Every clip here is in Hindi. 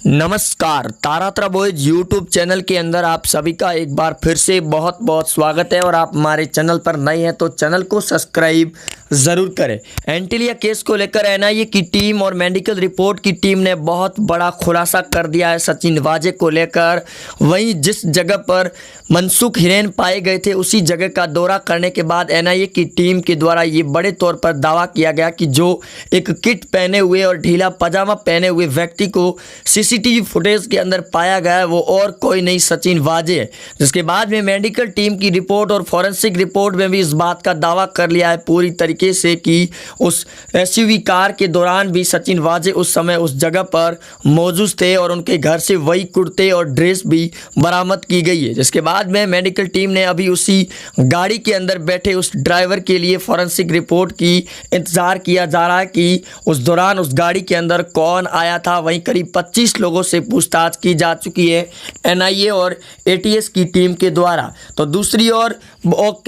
नमस्कार, तारातरा बॉयज यूट्यूब चैनल के अंदर आप सभी का एक बार फिर से बहुत बहुत स्वागत है। और आप हमारे चैनल पर नए हैं तो चैनल को सब्सक्राइब ज़रूर करें। एंटीलिया केस को लेकर एनआईए की टीम और मेडिकल रिपोर्ट की टीम ने बहुत बड़ा खुलासा कर दिया है सचिन वाजे को लेकर। वहीं जिस जगह पर मनसुख हिरेन पाए गए थे उसी जगह का दौरा करने के बाद एनआईए की टीम के द्वारा ये बड़े तौर पर दावा किया गया कि जो एक किट पहने हुए और ढीला पजामा पहने हुए व्यक्ति को सीसीटीवी फुटेज के अंदर पाया गया है वो और कोई नहीं सचिन वाजे है। जिसके बाद में मेडिकल टीम की रिपोर्ट और फॉरेंसिक रिपोर्ट में भी इस बात का दावा कर लिया है पूरी तरीके से कि उस एसयूवी कार के दौरान भी सचिन वाजे उस समय उस जगह पर मौजूद थे और उनके घर से वही कुर्ते और ड्रेस भी बरामद की गई है। जिसके बाद में मेडिकल टीम ने अभी उसी गाड़ी के अंदर बैठे उस ड्राइवर के लिए फॉरेंसिक रिपोर्ट की इंतज़ार किया जा रहा है कि उस दौरान उस गाड़ी के अंदर कौन आया था। वहीं करीब 25 लोगों से पूछताछ की जा चुकी है एनआईए और एटीएस की टीम के द्वारा। तो दूसरी ओर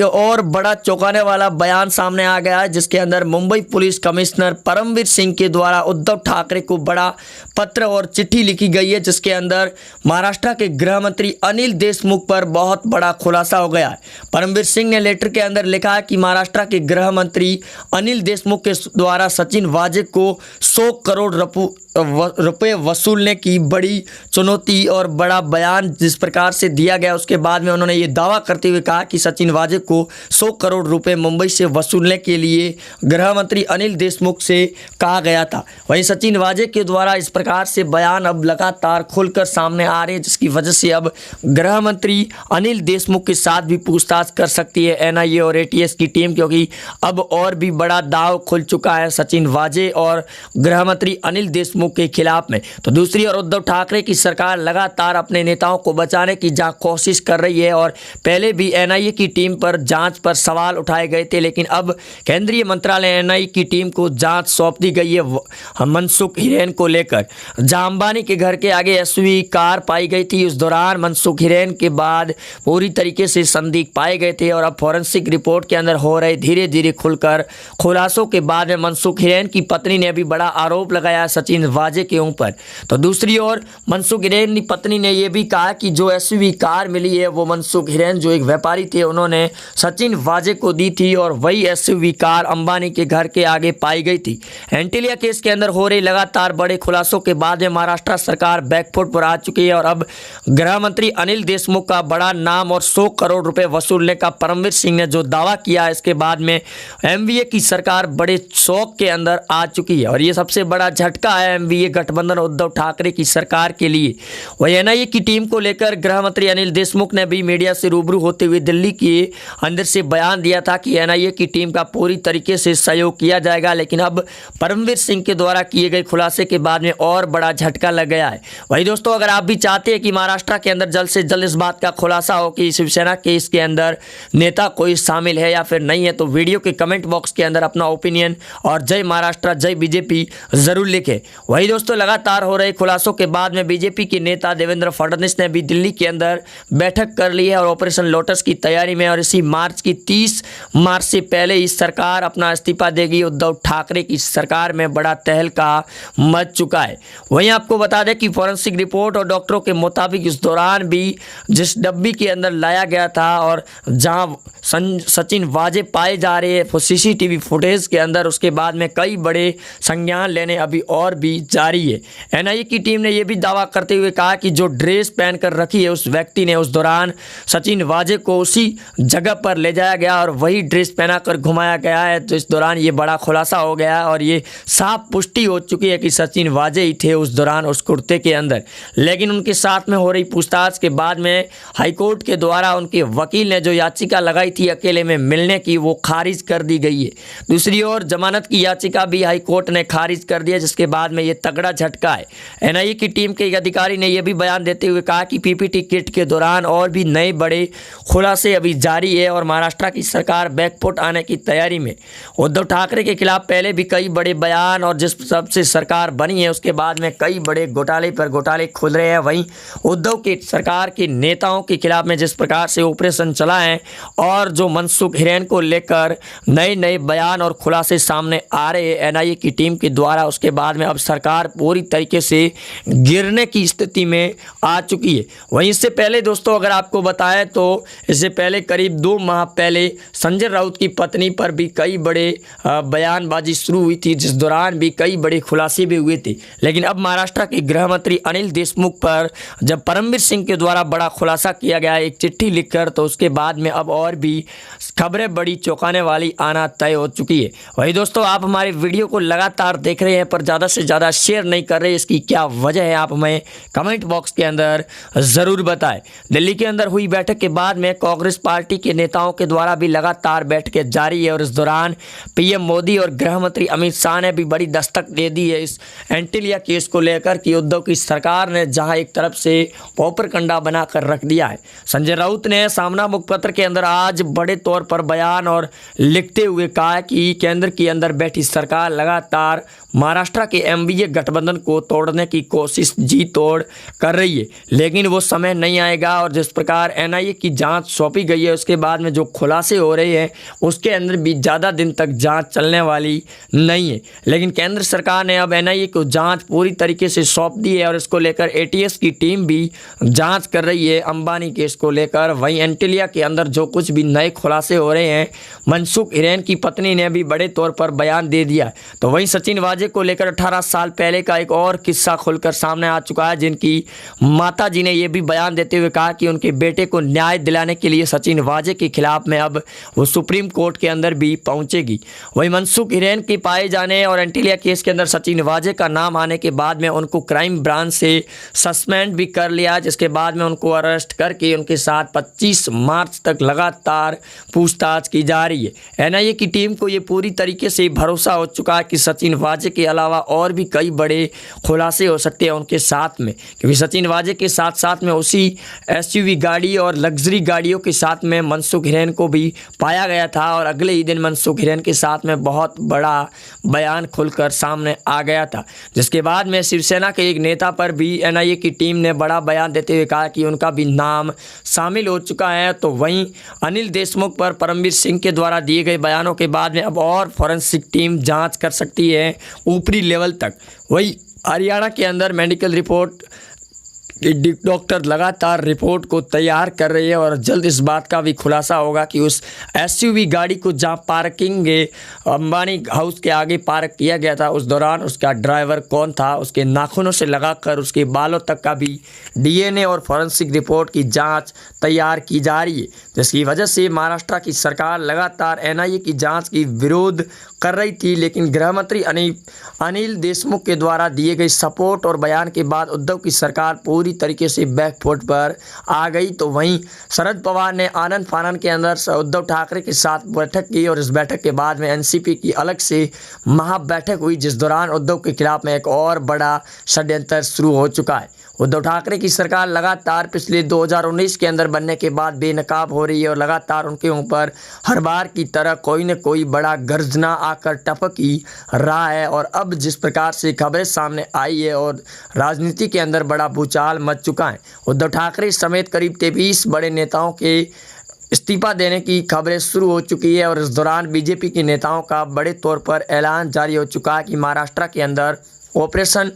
और बड़ा चौंकाने वाला बयान सामने आ गया है जिसके अंदर मुंबई पुलिस कमिश्नर परमवीर सिंह के द्वारा उद्धव ठाकरे को बड़ा पत्र और चिट्ठी लिखी गई है जिसके अंदर महाराष्ट्र के गृह मंत्री अनिल देशमुख पर बहुत बड़ा खुलासा हो गया है। परमवीर सिंह ने लेटर के अंदर लिखा है कि महाराष्ट्र के गृह मंत्री अनिल देशमुख के द्वारा सचिन वाजे को 100 करोड़ रुपए वसूलने की बड़ी चुनौती और बड़ा बयान जिस प्रकार से दिया गया उसके बाद में उन्होंने ये दावा करते हुए कहा कि सचिन वाजे को 100 करोड़ रुपए मुंबई से वसूलने के लिए गृह मंत्री अनिल देशमुख से कहा गया था। वहीं सचिन वाजे के द्वारा इस प्रकार से बयान अब लगातार खुलकर सामने आ रहे हैं जिसकी वजह से अब गृह मंत्री अनिल देशमुख के साथ भी पूछताछ कर सकती है एनआईए और एटीएस की टीम, क्योंकि अब और भी बड़ा दाव खुल चुका है सचिन वाजे और गृह मंत्री अनिल देशमुख के खिलाफ में। तो दूसरी ओर उद्धव ठाकरे की सरकार लगातार अपने नेताओं को बचाने की कोशिश कर रही है और पहले भी एनआईए की टीम पर जांच पर सवाल उठाए गए थे, लेकिन अब केंद्रीय मंत्रालय एनआईए की टीम को जांच सौंप दी गई है मनसुख हिरेन को लेकर। जहां अंबानी के घर के आगे एसयूवी कार पाई गई थी उस दौरान मनसुख हिरेन के बाद पूरी तरीके से संदिग्ध पाए गए थे और अब फॉरेंसिक रिपोर्ट के अंदर हो रहे धीरे धीरे खुलकर खुलासों के बाद में मनसुख हिरेन की पत्नी ने भी बड़ा आरोप लगाया सचिन वाजे के ऊपर। तो दूसरी ओर मनसुख हिरेन की पत्नी ने यह भी कहा कि जो एसयूवी कार मिली है वो मनसुख हिरेन जो एक व्यापारी थे उन्होंने सचिन वाजे को दी थी और वही एसयूवी कार अंबानी के घर के आगे पाई गई थी। एंटीलिया केस के अंदर हो रही लगातार बड़े खुलासों के बाद में महाराष्ट्र सरकार बैकफुट पर आ चुकी है और अब गृह मंत्री अनिल देशमुख का बड़ा नाम और 100 करोड़ रुपए वसूलने का परमवीर सिंह ने जो दावा किया इसके बाद में एमवीए की सरकार बड़े शौक के अंदर आ चुकी है और ये सबसे बड़ा झटका है एमवीए गठबंधन उद्धव ठाकरे की सरकार के लिए। वही एनआईए की टीम को लेकर गृह मंत्री अनिल देशमुख ने भी मीडिया से रूबरू होते हुए दिल्ली के अंदर से बयान दिया था कि एनआईए की टीम का पूरी तरीके से सहयोग किया जाएगा, लेकिन अब परमवीर सिंह के द्वारा किए गए खुलासे के बाद में और बड़ा झटका लग गया है। वही दोस्तों, अगर आप भी चाहते हैं कि महाराष्ट्र के अंदर जल्द से जल्द इस बात का खुलासा हो कि शिवसेना के इसके अंदर नेता कोई शामिल है या फिर नहीं है, तो वीडियो के कमेंट बॉक्स के अंदर अपना ओपिनियन और जय महाराष्ट्र जय बीजेपी जरूर लिखें। वही दोस्तों, लगातार हो रहे खुलासों के बाद में बीजेपी के नेता देवेंद्र फडणवीस ने भी दिल्ली के अंदर बैठक कर ली है और ऑपरेशन लोटस की तैयारी में और इसी मार्च की 30 मार्च से पहले ही सरकार अपना इस्तीफा देगी। उद्धव ठाकरे की सरकार में बड़ा तहलका मच चुका है। वहीं आपको बता दें कि फॉरेंसिक रिपोर्ट और डॉक्टरों के मुताबिक इस दौरान भी जिस डब्बी के अंदर लाया गया था और जहां सचिन वाजे पाए जा रहे हैं सीसीटीवी फुटेज के अंदर, उसके बाद में कई बड़े संज्ञान लेने अभी और भी जारी है। एनआईए की टीम ने यह भी दावा करते हुए कहा कि जो ड्रेस पहनकर रखी है उस व्यक्ति ने उस दौरान सचिन वाजे को उसी जगह पर ले जाया गया और वही ड्रेस पहनाकर घुमाया गया है। तो इस दौरान ये बड़ा खुलासा हो गया है और ये साफ पुष्टि हो चुकी है कि सचिन वाजे ही थे उस दौरान उस कुर्ते के अंदर। लेकिन उनके साथ में हो रही पूछताछ के बाद में हाईकोर्ट के द्वारा उनके वकील ने जो याचिका लगाई थी अकेले में मिलने की वो खारिज कर दी गई है। दूसरी ओर जमानत की याचिका भी हाईकोर्ट ने खारिज कर दिया जिसके बाद में ये तगड़ा झटका है। एनआईए की टीम के एक अधिकारी ने यह भी बयान देते हुए कहा कि पीपीटी किट के दौरान और भी नए बड़े खुलासे अभी जारी है और महाराष्ट्र की सरकार बैकफुट आने की तैयारी में। उद्धव ठाकरे के खिलाफ पहले भी कई बड़े बयान और जिस सबसे सरकार बनी है उसके बाद में कई बड़े घोटाले पर घोटाले खुल रहे हैं। वहीं उद्धव की सरकार के नेताओं के खिलाफ में जिस प्रकार से ऑपरेशन चला है और जो मनसुख हिरेन को लेकर नए नए बयान और खुलासे सामने आ रहे हैं एनआईए की टीम के द्वारा, उसके बाद में अब सरकार पूरी तरीके से गिरने की स्थिति में आ चुकी है। वहीं इससे पहले दोस्तों अगर आपको बताएं तो इससे पहले करीब 2 माह पहले संजय राउत की पत्नी पर भी कई बड़े बयानबाजी शुरू हुई थी, जिस दौरान भी कई बड़े खुलासे भी हुए थे। लेकिन अब महाराष्ट्र के गृह मंत्री अनिल देशमुख पर जब परमवीर सिंह के द्वारा बड़ा खुलासा किया गया एक चिट्ठी लिखकर, तो उसके बाद में अब और भी खबरें बड़ी चौंकाने वाली आना तय हो चुकी है। वही दोस्तों आप हमारे वीडियो को लगातार देख रहे हैं पर ज़्यादा से ज़्यादा शेयर नहीं कर रहे, इसकी क्या वजह है आप हमें कमेंट बॉक्स के अंदर ज़रूर बताएं। दिल्ली के अंदर हुई बैठक के बाद में कांग्रेस पार्टी के नेताओं के द्वारा भी लगातार बैठकें जारी है और इस दौरान पीएम मोदी और गृह मंत्री अमित शाह ने भी बड़ी दस्तक दे दी है इस एंटीलिया केस को लेकर कि उद्धव की सरकार ने जहां एक तरफ से पोपरकंडा बनाकर रख दिया है। संजय राउत ने सामना मुखपत्र के अंदर आज बड़े तौर पर बयान और लिखते हुए कहा कि केंद्र के अंदर बैठी सरकार लगातार महाराष्ट्र के एमवीए गठबंधन को तोड़ने की कोशिश जी तोड़ कर रही है, लेकिन वो समय नहीं आएगा। और जिस प्रकार एनआईए की जांच सौंपी गई है उसके बाद में जो खुलासे हो रहे हैं उसके अंदर भी ज़्यादा दिन तक जांच चलने वाली नहीं है। लेकिन केंद्र सरकार ने अब एनआईए को जांच पूरी तरीके से सौंप दी है और इसको लेकर एटीएस की टीम भी जांच कर रही है अंबानी केस को लेकर। वहीं एंटीलिया के अंदर जो कुछ भी नए खुलासे हो रहे हैं, मनसुख हिरेन की पत्नी ने भी बड़े तौर पर बयान दे दिया। तो वहीं सचिन वाजे को लेकर 18 साल पहले का एक और किस्सा खुलकर सामने आ चुका है, जिनकी माता जी ने यह भी बयान देते हुए कहा कि उनके बेटे को न्याय दिलाने के लिए सचिन वाजे के खिलाफ में अब वो सुप्रीम कोर्ट के अंदर भी पहुंचेगी। वहीं मनसुख हिरेन के पाए जाने और एंटीलिया केस के अंदर सचिन वाजे का नाम आने के बाद में उनको क्राइम ब्रांच से सस्पेंड भी कर लिया, जिसके बाद में उनको अरेस्ट करके उनके साथ 25 मार्च तक लगातार पूछताछ की जा रही है। एनआईए की टीम को ये पूरी तरीके से भरोसा हो चुका है कि सचिन वाजे के अलावा और भी कई बड़े खुलासे हो सकते हैं उनके साथ में, क्योंकि सचिन वाजे के साथ साथ में उसी एसयूवी गाड़ी और लग्जरी गाड़ियों के साथ में मनसुख हिरेन को भी पाया गया था और अगले ही दिन मनसुख हिरेन के साथ में बहुत बड़ा बयान खुलकर सामने आ गया था, जिसके बाद में शिवसेना के एक नेता पर भी एनआईए की टीम ने बड़ा बयान देते हुए कहा कि उनका भी नाम शामिल हो चुका है। तो वहीं अनिल देशमुख पर परमवीर सिंह के द्वारा दिए गए बयानों के बाद में अब और फॉरेंसिक टीम जांच कर सकती है ऊपरी लेवल तक। वही हरियाणा के अंदर मेडिकल रिपोर्ट डॉक्टर लगातार रिपोर्ट को तैयार कर रही है और जल्द इस बात का भी खुलासा होगा कि उस एसयूवी गाड़ी को जहां पार्किंग अंबानी हाउस के आगे पार्क किया गया था उस दौरान उसका ड्राइवर कौन था, उसके नाखूनों से लगाकर उसके बालों तक का भी डीएनए और फॉरेंसिक रिपोर्ट की जांच तैयार की जा रही है, जिसकी वजह से महाराष्ट्र की सरकार लगातार एनआईए की जाँच की विरोध कर रही थी। लेकिन गृह मंत्री अनिल देशमुख के द्वारा दिए गए सपोर्ट और बयान के बाद उद्धव की सरकार पूरी तरीके से बैकफुट पर आ गई। तो वहीं शरद पवार ने आनंद फानन के अंदर उद्धव ठाकरे के साथ बैठक की और इस बैठक के बाद में एनसीपी की अलग से महा बैठक हुई, जिस दौरान उद्धव के खिलाफ में एक और बड़ा षड्यंत्र शुरू हो चुका है। उद्धव ठाकरे की सरकार लगातार पिछले 2019 के अंदर बनने के बाद बेनकाब हो रही है और लगातार उनके ऊपर हर बार की तरह कोई न कोई बड़ा गर्जना आकर टपक ही रहा है। और अब जिस प्रकार से खबरें सामने आई है और राजनीति के अंदर बड़ा भूचाल मच चुका है, उद्धव ठाकरे समेत करीब 23 बड़े नेताओं के इस्तीफा देने की खबरें शुरू हो चुकी है और इस दौरान बीजेपी के नेताओं का बड़े तौर पर ऐलान जारी हो चुका है कि महाराष्ट्र के अंदर ऑपरेशन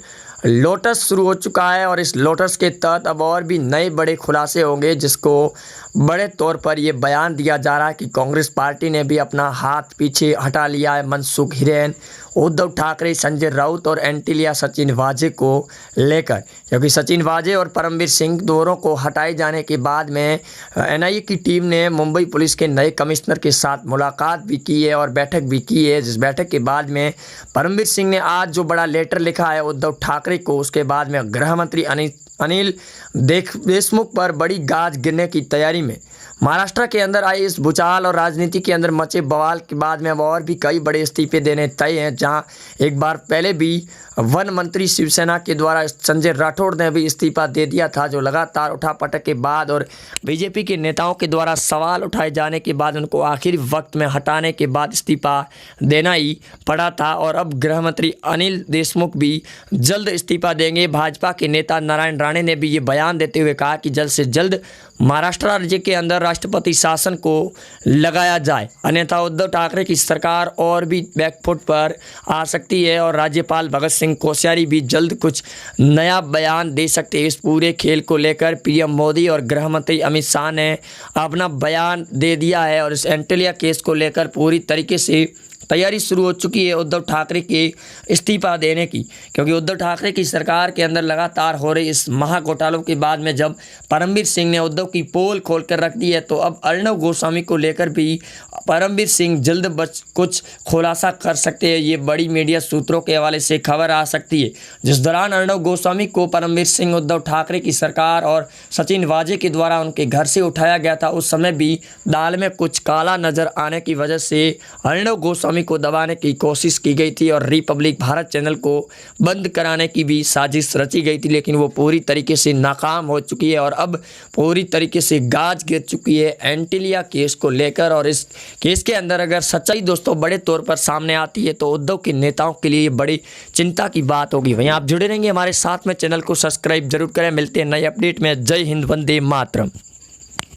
लोटस शुरू हो चुका है और इस लोटस के तहत अब और भी नए बड़े खुलासे होंगे, जिसको बड़े तौर पर यह बयान दिया जा रहा है कि कांग्रेस पार्टी ने भी अपना हाथ पीछे हटा लिया है मनसुख हिरेन, उद्धव ठाकरे, संजय राउत और एंटीलिया सचिन वाजे को लेकर, क्योंकि सचिन वाजे और परमवीर सिंह दोनों को हटाए जाने के बाद में एनआईए की टीम ने मुंबई पुलिस के नए कमिश्नर के साथ मुलाकात भी की है और बैठक भी की है, जिस बैठक के बाद में परमवीर सिंह ने आज जो बड़ा लेटर लिखा है उद्धव ठाकरे को, उसके बाद में गृह मंत्री अनिल देशमुख पर बड़ी गाज गिरने की तैयारी में। महाराष्ट्र के अंदर आई इस भूचाल और राजनीति के अंदर मचे बवाल के बाद में अब और भी कई बड़े इस्तीफे देने तय हैं, जहां एक बार पहले भी वन मंत्री शिवसेना के द्वारा संजय राठौड़ ने भी इस्तीफा दे दिया था, जो लगातार उठापटक के बाद और बीजेपी के नेताओं के द्वारा सवाल उठाए जाने के बाद उनको आखिरी वक्त में हटाने के बाद इस्तीफा देना ही पड़ा था। और अब गृह मंत्री अनिल देशमुख भी जल्द इस्तीफा देंगे। भाजपा के नेता नारायण राणे राणे ने भी ये बयान देते हुए कहा कि जल्द से जल्द महाराष्ट्र राज्य के अंदर राष्ट्रपति शासन को लगाया जाए, अन्यथा उद्धव ठाकरे की सरकार और भी बैकफुट पर आ सकती है और राज्यपाल भगत सिंह कोश्यारी भी जल्द कुछ नया बयान दे सकते हैं। इस पूरे खेल को लेकर पीएम मोदी और गृह मंत्री अमित शाह ने अपना बयान दे दिया है और इस एंटिलिया केस को लेकर पूरी तरीके से तैयारी शुरू हो चुकी है उद्धव ठाकरे के इस्तीफा देने की, क्योंकि उद्धव ठाकरे की सरकार के अंदर लगातार हो रही इस महाघोटालों के बाद में जब परमवीर सिंह ने उद्धव की पोल खोल कर रख दी है, तो अब अर्णव गोस्वामी को लेकर भी परमवीर सिंह जल्द कुछ खुलासा कर सकते हैं। ये बड़ी मीडिया सूत्रों के हवाले से खबर आ सकती है। जिस दौरान अर्णव गोस्वामी को परमवीर सिंह, उद्धव ठाकरे की सरकार और सचिन वाजे के द्वारा उनके घर से उठाया गया था, उस समय भी दाल में कुछ काला नजर आने की वजह से अर्णव गोस्वामी को दबाने की कोशिश की गई थी और रिपब्लिक भारत चैनल को बंद कराने की भी साजिश रची गई थी, लेकिन वो पूरी तरीके से नाकाम हो चुकी है और अब पूरी तरीके से गाज गिर चुकी है एंटिलिया केस को लेकर। और इस केस के अंदर अगर सच्चाई दोस्तों बड़े तौर पर सामने आती है तो उद्धव के नेताओं के लिए बड़ी चिंता की बात होगी। वहीं आप जुड़े रहेंगे हमारे साथ में, चैनल को सब्सक्राइब जरूर करें। मिलते हैं नए अपडेट में। जय हिंद, वंदे मातरम।